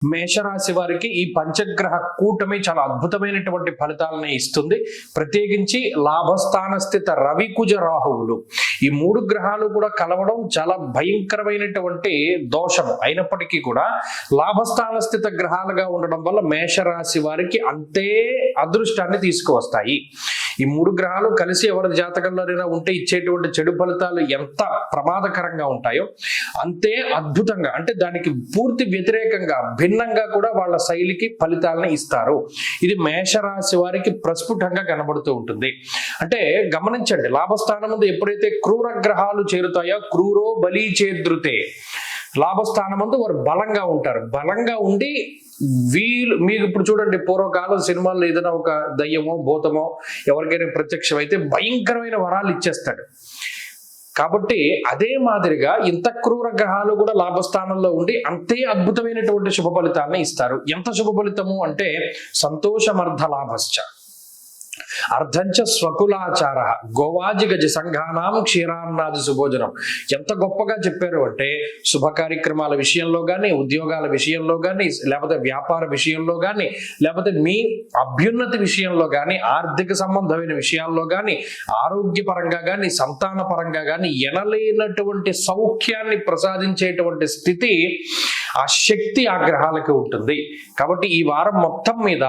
మేషరాశి వారికి ఈ పంచగ్రహ కూటమి చాలా అద్భుతమైనటువంటి ఫలితాలను ఇస్తుంది. ప్రత్యేకించి లాభస్థాన స్థిత రవి కుజ రాహువులు ఈ మూడు గ్రహాలు కూడా కలవడం చాలా భయంకరమైనటువంటి దోషము. అయినప్పటికీ కూడా లాభస్థాన స్థిత గ్రహాలుగా ఉండడం వల్ల మేషరాశి వారికి అంతే అదృష్టాన్ని తీసుకువస్తాయి. ఈ మూడు గ్రహాలు కలిసి ఎవరి జాతకంలోనైనా ఉంటే ఇచ్చేటువంటి చెడు ఫలితాలు ఎంత ప్రమాదకరంగా ఉంటాయో అంతే అద్భుతంగా, అంటే దానికి పూర్తి వ్యతిరేకంగా భిన్నంగా కూడా వాళ్ళ శైలికి ఫలితాలను ఇస్తారు. ఇది మేషరాశి వారికి ప్రస్ఫుటంగా కనబడుతూ ఉంటుంది. అంటే గమనించండి, లాభస్థానం ముందు ఎప్పుడైతే క్రూర గ్రహాలు చేరుతాయో, క్రూరో బలి చేద్రుతే, లాభస్థానం వారు బలంగా ఉంటారు. బలంగా ఉండి మీకు ఇప్పుడు చూడండి, పూర్వకాలం సినిమాల్లో ఏదైనా ఒక దయ్యమో భూతమో ఎవరికైనా ప్రత్యక్షమైతే భయంకరమైన వరాలు ఇచ్చేస్తాడు. కాబట్టి అదే మాదిరిగా ఇంత క్రూర గ్రహాలు కూడా లాభస్థానంలో ఉండి అంతే అద్భుతమైనటువంటి శుభ ఫలితాలను ఇస్తారు. ఎంత శుభ ఫలితము అంటే సంతోషమర్ధ లాభశ్చ అర్ధంచ స్వకులాచార గోవాజి గజ సంఘానాం క్షీరాన్నాది సుభోజనం. ఎంత గొప్పగా చెప్పారు అంటే, శుభ కార్యక్రమాల విషయంలో కానీ, ఉద్యోగాల విషయంలో కానీ, లేకపోతే వ్యాపార విషయంలో కానీ, లేకపోతే మీ అభ్యున్నతి విషయంలో కానీ, ఆర్థిక సంబంధమైన విషయాల్లో కానీ, ఆరోగ్యపరంగా కానీ, సంతాన పరంగా కానీ ఎనలేనటువంటి సౌఖ్యాన్ని ప్రసాదించేటువంటి స్థితి, ఆ శక్తి ఆ గ్రహాలకు ఉంటుంది. కాబట్టి ఈ వారం మొత్తం మీద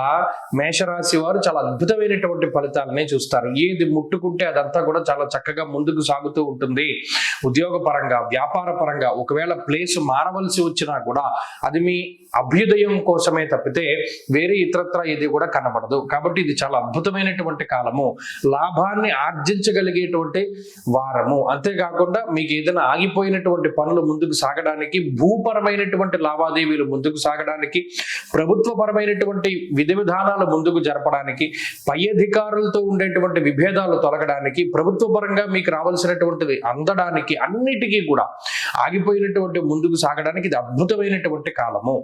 మేషరాశి వారు చాలా అద్భుతమైనటువంటి ఫలితాలనే చూస్తారు. ఏది ముట్టుకుంటే అదంతా కూడా చాలా చక్కగా ముందుకు సాగుతూ ఉంటుంది. ఉద్యోగ పరంగా, వ్యాపార పరంగా ఒకవేళ ప్లేస్ మారవలసి వచ్చినా కూడా అది మీ అభ్యుదయం కోసమే తప్పితే వేరే ఇతరత్ర ఇది కూడా కనబడదు. కాబట్టి ఇది చాలా అద్భుతమైనటువంటి కాలము, లాభాన్ని ఆర్జించగలిగేటువంటి వారము. అంతేకాకుండా మీకు ఏదైనా ఆగిపోయినటువంటి పనులు ముందుకు సాగడానికి, భూపరమైనటువంటి లావాదేవీలు ముందుకు సాగడానికి, ప్రభుత్వపరమైనటువంటి విధి విధానాలు ముందుకు జరపడానికి, పై అధికారులతో ఉండేటువంటి విభేదాలు తొలగడానికి, ప్రభుత్వ పరంగా మీకు రావాల్సినటువంటిది అందడానికి, అన్నిటికీ కూడా ఆగిపోయినటువంటి ముందుకు సాగడానికి ఇది అద్భుతమైనటువంటి కాలము.